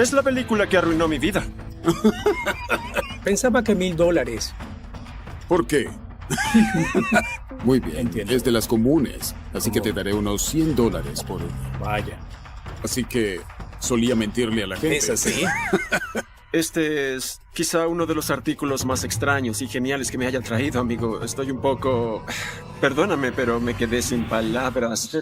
Es la película que arruinó mi vida. Pensaba que $1000. ¿Por qué? Muy bien, Entiendo. es de las comunes, así que te daré unos $100 por ella. Vaya. Así que solía mentirle a la gente. ¿Es así? Este es quizá uno de los artículos más extraños y geniales que me haya traído, amigo. Estoy un poco... Perdóname, pero me quedé sin palabras.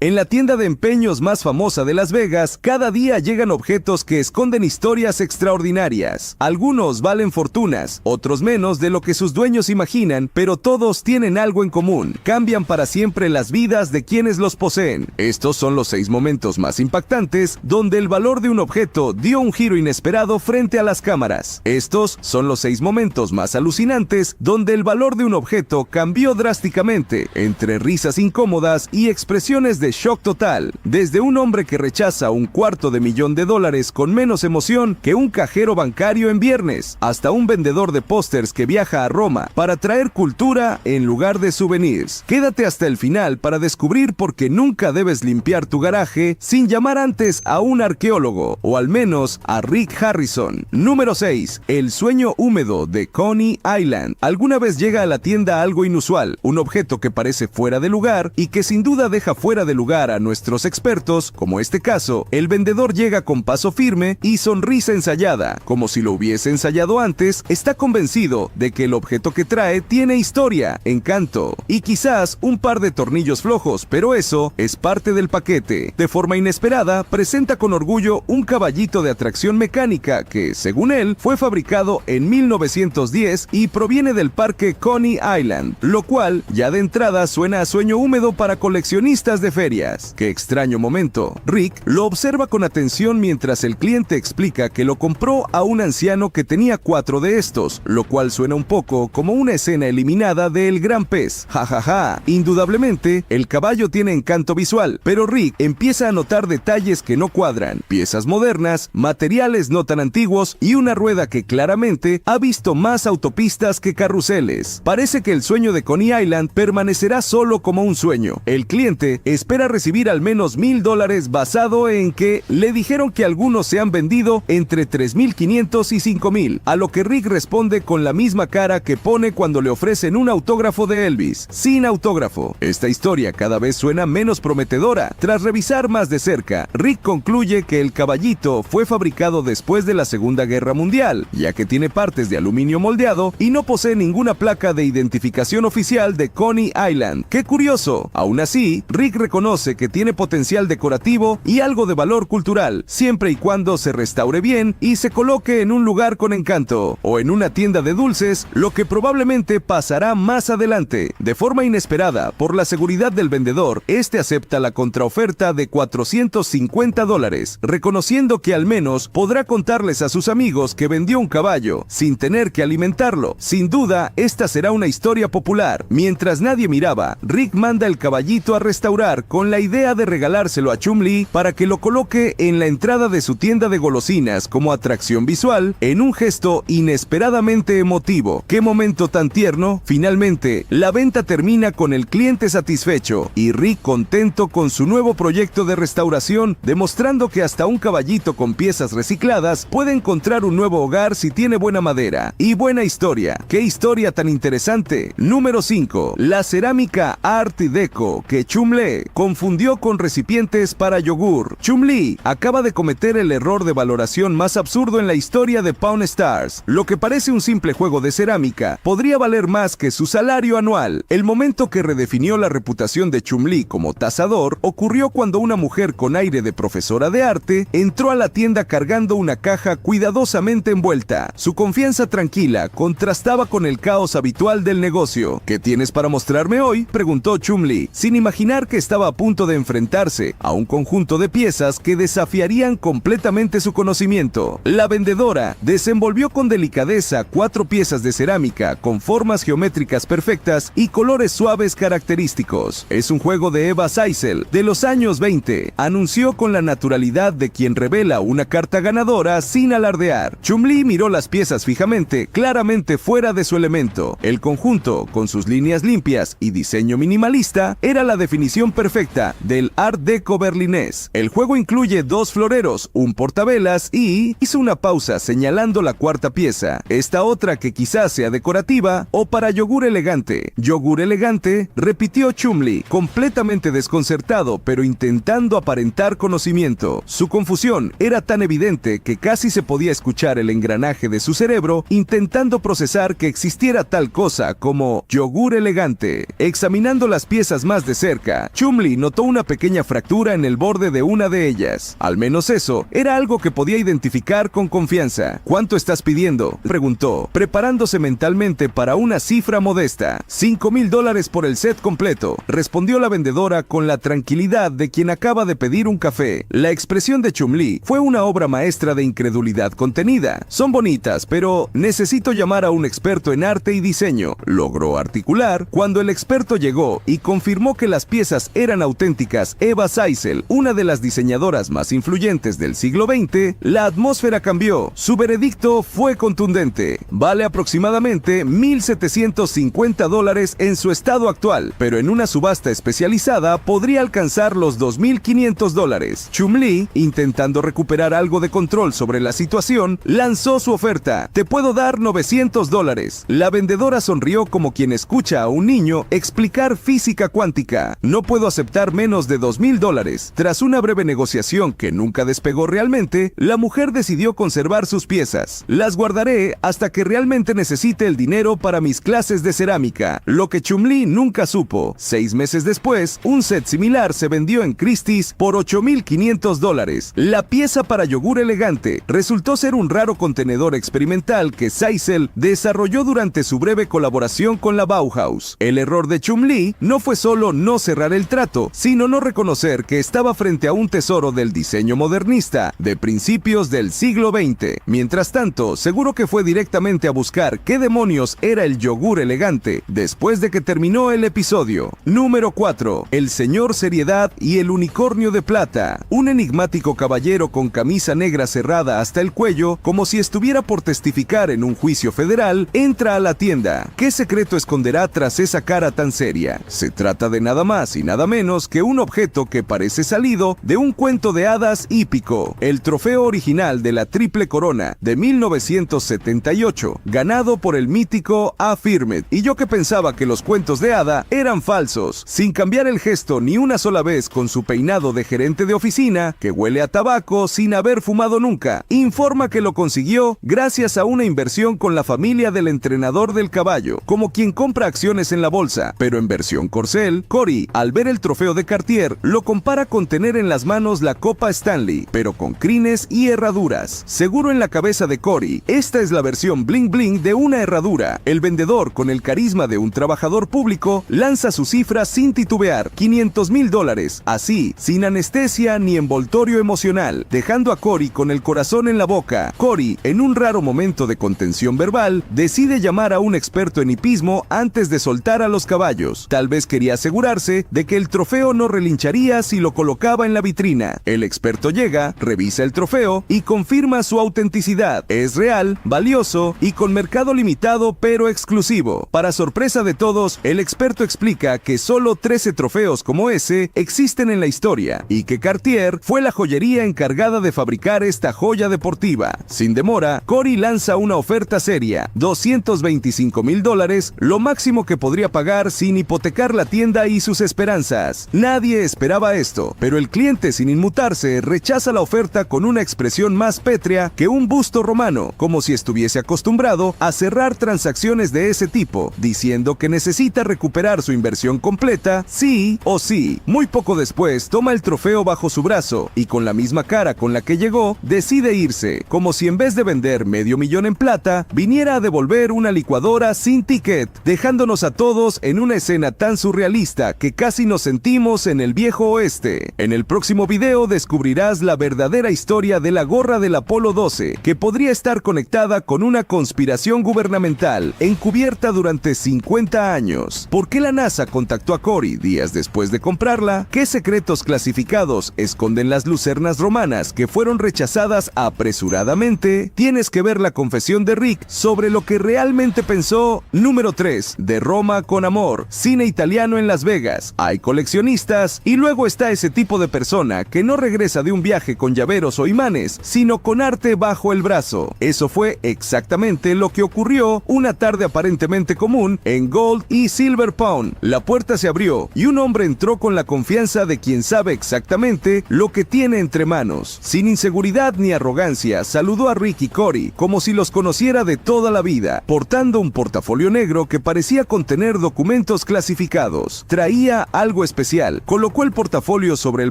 En la tienda de empeños más famosa de Las Vegas, cada día llegan objetos que esconden historias extraordinarias. Algunos valen fortunas, otros menos de lo que sus dueños imaginan, pero todos tienen algo en común. Cambian para siempre las vidas de quienes los poseen. Estos son los 6 momentos más impactantes donde el valor de un objeto dio un giro inesperado frente a las cámaras. Estos son los 6 momentos más alucinantes donde el valor de un objeto cambió drásticamente, entre risas incómodas y expresiones de shock total, desde un hombre que rechaza $250,000 con menos emoción que un cajero bancario en viernes, hasta un vendedor de pósters que viaja a Roma para traer cultura en lugar de souvenirs. Quédate hasta el final para descubrir por qué nunca debes limpiar tu garaje sin llamar antes a un arqueólogo, o al menos a Rick Harrison. Número 6. El sueño húmedo de Coney Island. Alguna vez llega a la tienda algo inusual, un objeto que parece fuera de lugar y que sin duda deja fuera de lugar a nuestros expertos, como este caso. El vendedor llega con paso firme y sonrisa ensayada, como si lo hubiese ensayado antes. Está convencido de que el objeto que trae tiene historia, encanto y quizás un par de tornillos flojos, pero eso es parte del paquete. De forma inesperada, presenta con orgullo un caballito de atracción mecánica que, según él, fue fabricado en 1910 y proviene del parque Coney Island, lo cual ya de entrada suena a sueño húmedo para coleccionistas de ferias. ¡Qué extraño momento! Rick lo observa con atención mientras el cliente explica que lo compró a un anciano que tenía 4 de estos, lo cual suena un poco como una escena eliminada de El Gran Pez. ¡Ja! Indudablemente, el caballo tiene encanto visual, pero Rick empieza a notar detalles que no cuadran: piezas modernas, materiales no tan antiguos y una rueda que claramente ha visto más autopistas que carruseles. Parece que el sueño de Coney Island permanecerá solo como un sueño. El cliente espera recibir al menos $1000 basado en que le dijeron que algunos se han vendido entre $3,500 y $5,000, a lo que Rick responde con la misma cara que pone cuando le ofrecen un autógrafo de Elvis, sin autógrafo. Esta historia cada vez suena menos prometedora. Tras revisar más de cerca, Rick concluye que el caballito fue fabricado después de la Segunda Guerra Mundial, ya que tiene partes de aluminio moldeado y no posee ninguna placa de identificación oficial de Coney Island. ¡Qué curioso! Aún así, Rick reconoce que tiene potencial decorativo y algo de valor cultural, siempre y cuando se restaure bien y se coloque en un lugar con encanto, o en una tienda de dulces, lo que probablemente pasará más adelante. De forma inesperada, por la seguridad del vendedor, este acepta la contraoferta de $450, reconociendo que al menos podrá contarles a sus amigos que vendió un caballo, sin tener que alimentarlo. Sin duda, esta será una historia popular. Mientras nadie miraba, Rick manda el caballito a restaurar con la idea de regalárselo a Chum-Li para que lo coloque en la entrada de su tienda de golosinas como atracción visual, en un gesto inesperadamente emotivo. ¡Qué momento tan tierno! Finalmente, la venta termina con el cliente satisfecho y Rick contento con su nuevo proyecto de restauración, demostrando que hasta un caballito con piezas recicladas puede encontrar un nuevo hogar si tiene buena madera y buena historia. ¡Qué historia tan interesante! Número 5. La cerámica Art Deco que Chum-Li confundió con recipientes para yogur. Chum-Li acaba de cometer el error de valoración más absurdo en la historia de Pawn Stars. Lo que parece un simple juego de cerámica podría valer más que su salario anual. El momento que redefinió la reputación de Chum-Li como tasador ocurrió cuando una mujer con aire de profesora de arte entró a la tienda cargando una caja cuidadosamente envuelta. Su confianza tranquila contrastaba con el caos habitual del negocio. ¿Qué tienes para mostrarme hoy?, preguntó Chum-Li, sin imaginar que estaba a punto de enfrentarse a un conjunto de piezas que desafiarían completamente su conocimiento. La vendedora desenvolvió con delicadeza 4 piezas de cerámica con formas geométricas perfectas y colores suaves característicos. Es un juego de Eva Zeisel de los años 20, anunció con la naturalidad de quien revela una carta ganadora sin alardear. Chum-Li miró las piezas fijamente, claramente fuera de su elemento. El conjunto, con sus líneas limpias y diseño minimalista, era la definición perfecta perfecta del Art Deco berlinés. El juego incluye 2 floreros, un portavelas y... Hizo una pausa señalando la cuarta pieza. Esta otra que quizás sea decorativa o para yogur elegante. ¿Yogur elegante? Repitió Chumlee, completamente desconcertado pero intentando aparentar conocimiento. Su confusión era tan evidente que casi se podía escuchar el engranaje de su cerebro intentando procesar que existiera tal cosa como yogur elegante. Examinando las piezas más de cerca, Chumlee notó una pequeña fractura en el borde de una de ellas. Al menos eso era algo que podía identificar con confianza. ¿Cuánto estás pidiendo?, preguntó, preparándose mentalmente para una cifra modesta. $5,000 por el set completo, respondió la vendedora con la tranquilidad de quien acaba de pedir un café. La expresión de Chumlee fue una obra maestra de incredulidad contenida. Son bonitas, pero necesito llamar a un experto en arte y diseño, logró articular. Cuando el experto llegó y confirmó que las piezas eran auténticas, Eva Zeisel, una de las diseñadoras más influyentes del siglo XX, la atmósfera cambió. Su veredicto fue contundente. Vale aproximadamente $1,750 en su estado actual, pero en una subasta especializada podría alcanzar los $2,500. Chumlee, intentando recuperar algo de control sobre la situación, lanzó su oferta. Te puedo dar $900. La vendedora sonrió como quien escucha a un niño explicar física cuántica. No puedo aceptar menos de $2,000. Tras una breve negociación que nunca despegó realmente, la mujer decidió conservar sus piezas. Las guardaré hasta que realmente necesite el dinero para mis clases de cerámica, lo que Chumlee nunca supo. 6 meses después, un set similar se vendió en Christie's por $8,500. La pieza para yogur elegante resultó ser un raro contenedor experimental que Zeisel desarrolló durante su breve colaboración con la Bauhaus. El error de Chumlee no fue solo no cerrar el trato, sino no reconocer que estaba frente a un tesoro del diseño modernista de principios del siglo XX. Mientras tanto, seguro que fue directamente a buscar qué demonios era el yogur elegante después de que terminó el episodio. Número 4. El señor Seriedad y el unicornio de plata. Un enigmático caballero con camisa negra cerrada hasta el cuello, como si estuviera por testificar en un juicio federal, entra a la tienda. ¿Qué secreto esconderá tras esa cara tan seria? Se trata de nada más y nada menos que un objeto que parece salido de un cuento de hadas hípico, el trofeo original de la Triple Corona de 1978, ganado por el mítico Affirmed. Y yo que pensaba que los cuentos de hada eran falsos. Sin cambiar el gesto ni una sola vez con su peinado de gerente de oficina, que huele a tabaco sin haber fumado nunca, informa que lo consiguió gracias a una inversión con la familia del entrenador del caballo, como quien compra acciones en la bolsa, pero en versión corcel. Cory, al ver el trofeo de Cartier, lo compara con tener en las manos la Copa Stanley, pero con crines y herraduras. Seguro en la cabeza de Cory, esta es la versión bling bling de una herradura. El vendedor, con el carisma de un trabajador público, lanza su cifra sin titubear, $500,000, así, sin anestesia ni envoltorio emocional, dejando a Cory con el corazón en la boca. Cory, en un raro momento de contención verbal, decide llamar a un experto en hipismo antes de soltar a los caballos. Tal vez quería asegurarse de que el trofeo no relincharía si lo colocaba en la vitrina. El experto llega, revisa el trofeo y confirma su autenticidad. Es real, valioso y con mercado limitado pero exclusivo. Para sorpresa de todos, el experto explica que solo 13 trofeos como ese existen en la historia y que Cartier fue la joyería encargada de fabricar esta joya deportiva. Sin demora, Cory lanza una oferta seria, $225,000, lo máximo que podría pagar sin hipotecar la tienda y sus esperanzas. Nadie esperaba esto, pero el cliente, sin inmutarse, rechaza la oferta con una expresión más pétrea que un busto romano, como si estuviese acostumbrado a cerrar transacciones de ese tipo, diciendo que necesita recuperar su inversión completa, sí o sí. Muy poco después, toma el trofeo bajo su brazo y con la misma cara con la que llegó, decide irse, como si en vez de vender $500,000 en plata, viniera a devolver una licuadora sin ticket, dejándonos a todos en una escena tan surrealista que casi nos sentimos en el viejo oeste. En el próximo video descubrirás la verdadera historia de la gorra del Apolo 12, que podría estar conectada con una conspiración gubernamental encubierta durante 50 años. ¿Por qué la NASA contactó a Cory días después de comprarla? ¿Qué secretos clasificados esconden las lucernas romanas que fueron rechazadas apresuradamente? Tienes que ver la confesión de Rick sobre lo que realmente pensó. Número 3. De Roma con amor. Cine italiano en Las Vegas. Hay colecciones coleccionistas y luego está ese tipo de persona que no regresa de un viaje con llaveros o imanes, sino con arte bajo el brazo. Eso fue exactamente lo que ocurrió una tarde aparentemente común en Gold y Silver Pawn. La puerta se abrió y un hombre entró con la confianza de quien sabe exactamente lo que tiene entre manos. Sin inseguridad ni arrogancia, saludó a Rick y Cory como si los conociera de toda la vida, portando un portafolio negro que parecía contener documentos clasificados. Traía algo especial. Colocó el portafolio sobre el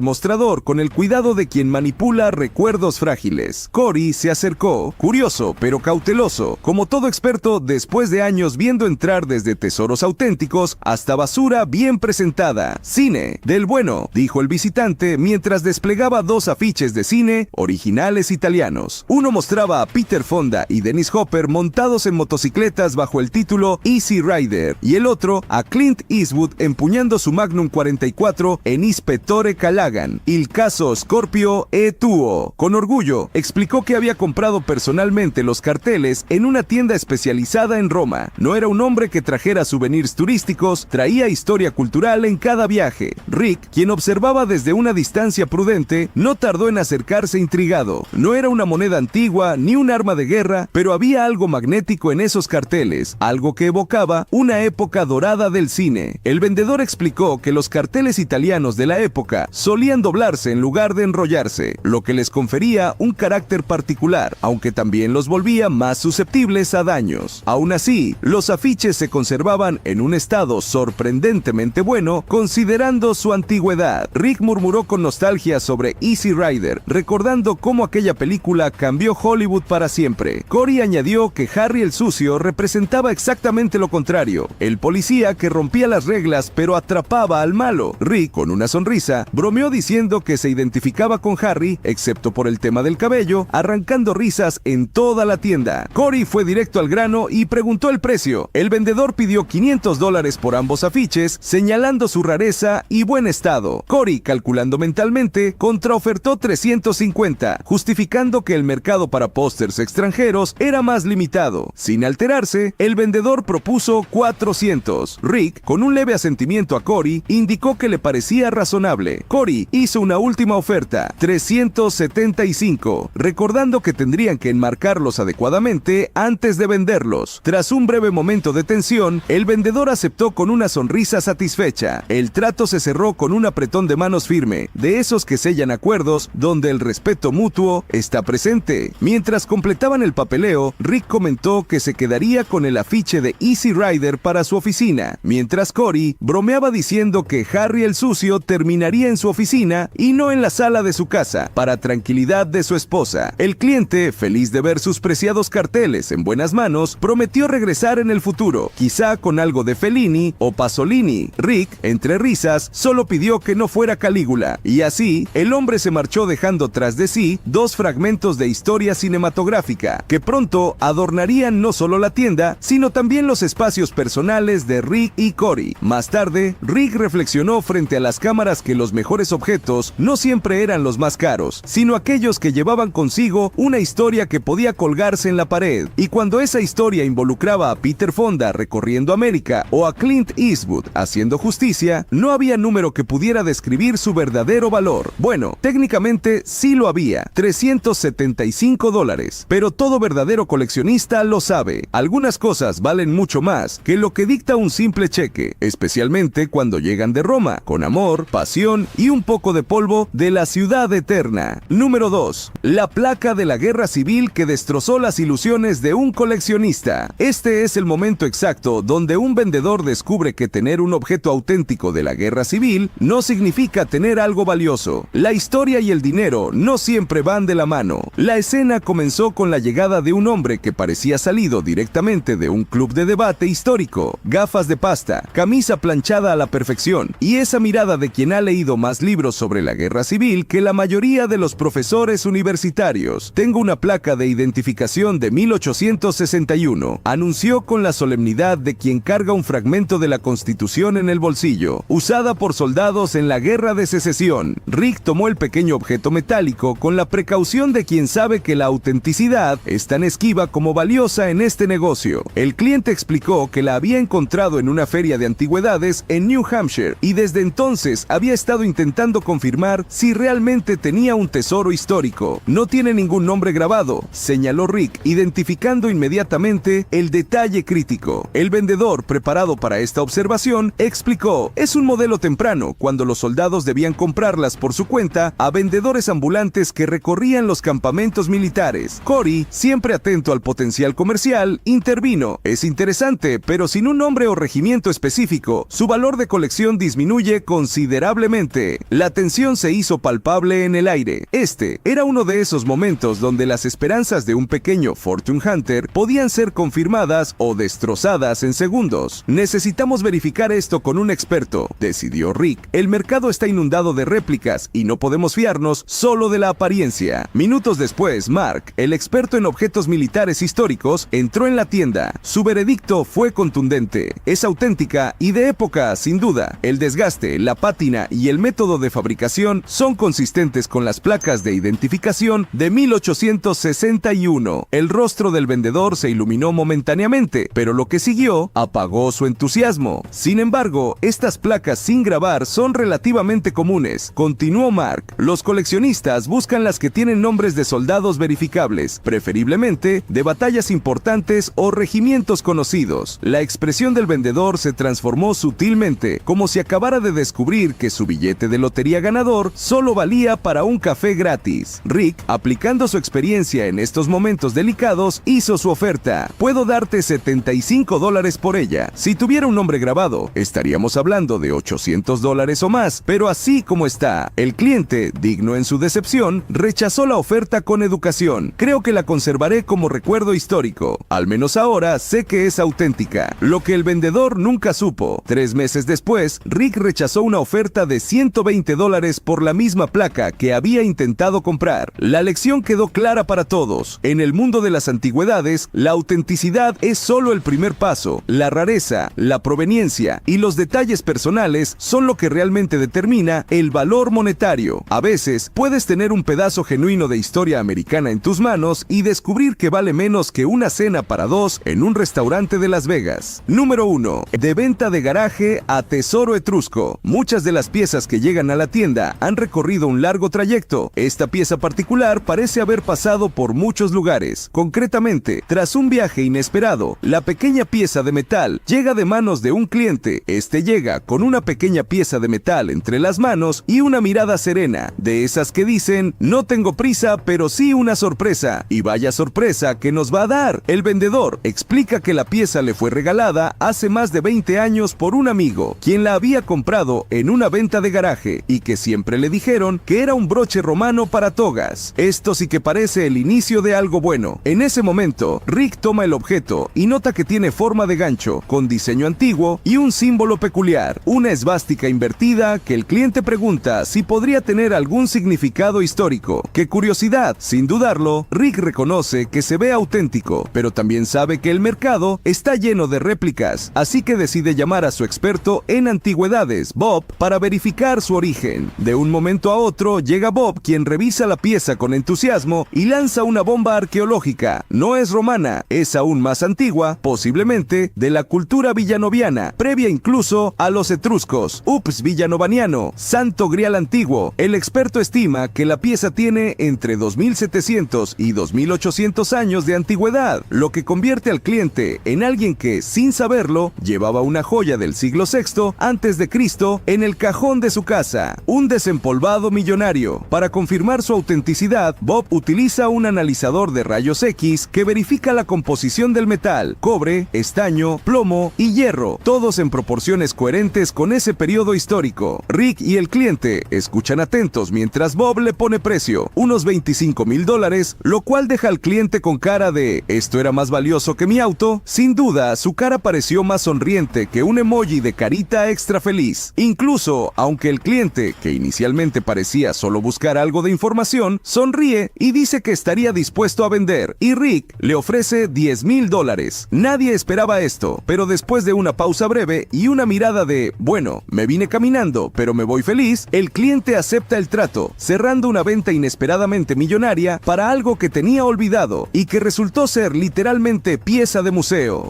mostrador con el cuidado de quien manipula recuerdos frágiles. Cory se acercó, curioso pero cauteloso, como todo experto después de años viendo entrar desde tesoros auténticos hasta basura bien presentada. Cine, del bueno, dijo el visitante mientras desplegaba dos afiches de cine originales italianos. Uno mostraba a Peter Fonda y Dennis Hopper montados en motocicletas bajo el título Easy Rider, y el otro a Clint Eastwood empuñando su Magnum 44 en Ispettore Callaghan, il caso Scorpio e tuo. Con orgullo, explicó que había comprado personalmente los carteles en una tienda especializada en Roma. No era un hombre que trajera souvenirs turísticos, traía historia cultural en cada viaje. Rick, quien observaba desde una distancia prudente, no tardó en acercarse intrigado. No era una moneda antigua ni un arma de guerra, pero había algo magnético en esos carteles, algo que evocaba una época dorada del cine. El vendedor explicó que los carteles italianos de la época solían doblarse en lugar de enrollarse, lo que les confería un carácter particular, aunque también los volvía más susceptibles a daños. Aún así, los afiches se conservaban en un estado sorprendentemente bueno, considerando su antigüedad. Rick murmuró con nostalgia sobre Easy Rider, recordando cómo aquella película cambió Hollywood para siempre. Cory añadió que Harry el Sucio representaba exactamente lo contrario, el policía que rompía las reglas pero atrapaba al malo. Rick, con una sonrisa, bromeó diciendo que se identificaba con Harry, excepto por el tema del cabello, arrancando risas en toda la tienda. Cory fue directo al grano y preguntó el precio. El vendedor pidió $500 por ambos afiches, señalando su rareza y buen estado. Cory, calculando mentalmente, contraofertó $350, justificando que el mercado para pósters extranjeros era más limitado. Sin alterarse, el vendedor propuso $400. Rick, con un leve asentimiento a Cory, indicó que le parecía razonable. Cory hizo una última oferta, $375, recordando que tendrían que enmarcarlos adecuadamente antes de venderlos. Tras un breve momento de tensión, el vendedor aceptó con una sonrisa satisfecha. El trato se cerró con un apretón de manos firme, de esos que sellan acuerdos donde el respeto mutuo está presente. Mientras completaban el papeleo, Rick comentó que se quedaría con el afiche de Easy Rider para su oficina, mientras Cory bromeaba diciendo que Harry el Sucio terminaría en su oficina y no en la sala de su casa, para tranquilidad de su esposa. El cliente, feliz de ver sus preciados carteles en buenas manos, prometió regresar en el futuro, quizá con algo de Fellini o Pasolini. Rick, entre risas, solo pidió que no fuera Calígula, y así, el hombre se marchó dejando tras de sí dos fragmentos de historia cinematográfica, que pronto adornarían no solo la tienda, sino también los espacios personales de Rick y Cory. Más tarde, Rick reflexionó frente a las cámaras que los mejores objetos no siempre eran los más caros, sino aquellos que llevaban consigo una historia que podía colgarse en la pared. Y cuando esa historia involucraba a Peter Fonda recorriendo América o a Clint Eastwood haciendo justicia, no había número que pudiera describir su verdadero valor. Bueno, técnicamente sí lo había, $375, pero todo verdadero coleccionista lo sabe. Algunas cosas valen mucho más que lo que dicta un simple cheque, especialmente cuando llegan de Roma, con amor, pasión y un poco de polvo de la ciudad eterna. Número 2. La placa de la guerra civil que destrozó las ilusiones de un coleccionista. Este es el momento exacto donde un vendedor descubre que tener un objeto auténtico de la guerra civil no significa tener algo valioso. La historia y el dinero no siempre van de la mano. La escena comenzó con la llegada de un hombre que parecía salido directamente de un club de debate histórico, gafas de pasta, camisa planchada a la perfección, y esa mirada de quien ha leído más libros sobre la guerra civil que la mayoría de los profesores universitarios. Tengo una placa de identificación de 1861, anunció con la solemnidad de quien carga un fragmento de la Constitución en el bolsillo, usada por soldados en la Guerra de Secesión. Rick tomó el pequeño objeto metálico con la precaución de quien sabe que la autenticidad es tan esquiva como valiosa en este negocio. El cliente explicó que la había encontrado en una feria de antigüedades en New Hampshire y desde entonces había estado intentando confirmar si realmente tenía un tesoro histórico. No tiene ningún nombre grabado, señaló Rick, identificando inmediatamente el detalle crítico. El vendedor, preparado para esta observación, explicó: es un modelo temprano, cuando los soldados debían comprarlas por su cuenta a vendedores ambulantes que recorrían los campamentos militares. Cory, siempre atento al potencial comercial, intervino: es interesante, pero sin un nombre o regimiento específico, su valor de colección disminuye considerablemente. La tensión se hizo palpable en el aire. Este era uno de esos momentos donde las esperanzas de un pequeño Fortune Hunter podían ser confirmadas o destrozadas en segundos. Necesitamos verificar esto con un experto, decidió Rick. El mercado está inundado de réplicas y no podemos fiarnos solo de la apariencia. Minutos después, Mark, el experto en objetos militares históricos, entró en la tienda. Su veredicto fue contundente: es auténtica y de época, sin duda. El desgaste, la pátina y el método de fabricación son consistentes con las placas de identificación de 1861. El rostro del vendedor se iluminó momentáneamente, pero lo que siguió apagó su entusiasmo. Sin embargo, estas placas sin grabar son relativamente comunes, continuó Mark. Los coleccionistas buscan las que tienen nombres de soldados verificables, preferiblemente de batallas importantes o regimientos conocidos. La expresión del vendedor se transformó sutilmente, como si acabara de descubrir que su billete de lotería ganador solo valía para un café gratis. Rick, aplicando su experiencia en estos momentos delicados, hizo su oferta: puedo darte $75 por ella. Si tuviera un nombre grabado, estaríamos hablando de $800 o más, pero así como está, el cliente, digno en su decepción, rechazó la oferta con educación. Creo que la conservaré como recuerdo histórico. Al menos ahora sé que es auténtica. Lo que el vendedor nunca supo. 3 meses después, Rick rechazó una oferta de $120 por la misma placa que había intentado comprar. La lección quedó clara para todos. En el mundo de las antigüedades, la autenticidad es solo el primer paso. La rareza, la proveniencia y los detalles personales son lo que realmente determina el valor monetario. A veces, puedes tener un pedazo genuino de historia americana en tus manos y descubrir que vale menos que una cena para 2 en un restaurante de Las Vegas. Número 1. De venta de garaje a tesoro etrusco. Muchas de las piezas que llegan a la tienda han recorrido un largo trayecto. Esta pieza particular parece haber pasado por muchos lugares. Concretamente, tras un viaje inesperado, la pequeña pieza de metal llega de manos de un cliente. Este llega con una pequeña pieza de metal entre las manos y una mirada serena, de esas que dicen: no tengo prisa, pero sí una sorpresa. Y vaya sorpresa que nos va a dar. El vendedor explica que la pieza le fue regalada hace más de 20 años por un amigo, quien la había comprado en una venta de garaje, y que siempre le dijeron que era un broche romano para togas. Esto sí que parece el inicio de algo bueno. En ese momento, Rick toma el objeto y nota que tiene forma de gancho, con diseño antiguo y un símbolo peculiar, una esvástica invertida que el cliente pregunta si podría tener algún significado histórico. ¡Qué curiosidad! Sin dudarlo, Rick reconoce que se ve auténtico, pero también sabe que el mercado está lleno de réplicas, así que decide llamar a su experto en antigüedades, Bob, para verificar su origen. De un momento a otro, llega Bob, quien revisa la pieza con entusiasmo y lanza una bomba arqueológica. No es romana, es aún más antigua, posiblemente de la cultura villanoviana, previa incluso a los etruscos. Ups, villanovaniano, santo grial antiguo. El experto estima que la pieza tiene entre 2700 y 2800 años de antigüedad, lo que convierte al cliente en alguien que, sin saberlo, llevaba una joya del siglo VI antes de Cristo en el cajón de su casa. Un desempolvado millonario. Para confirmar su autenticidad, Bob utiliza un analizador de rayos X que verifica la composición del metal: cobre, estaño, plomo y hierro, todos en proporciones coherentes con ese periodo histórico. Rick y el cliente escuchan atentos mientras Bob le pone precio, unos $25,000, lo cual deja al cliente con cara de: ¿esto era más valioso que mi auto? Sin duda, su cara pareció más sonriente que un emoji de carita extra feliz. Incluso, aunque el cliente, que inicialmente parecía solo buscar algo de información, sonríe y dice que estaría dispuesto a vender, y Rick le ofrece $10,000. Nadie esperaba esto, pero después de una pausa breve y una mirada de: bueno, me vine caminando, pero me voy feliz, el cliente acepta el trato, cerrando una venta inesperadamente millonaria para algo que tenía olvidado y que resultó ser literalmente pieza de museo.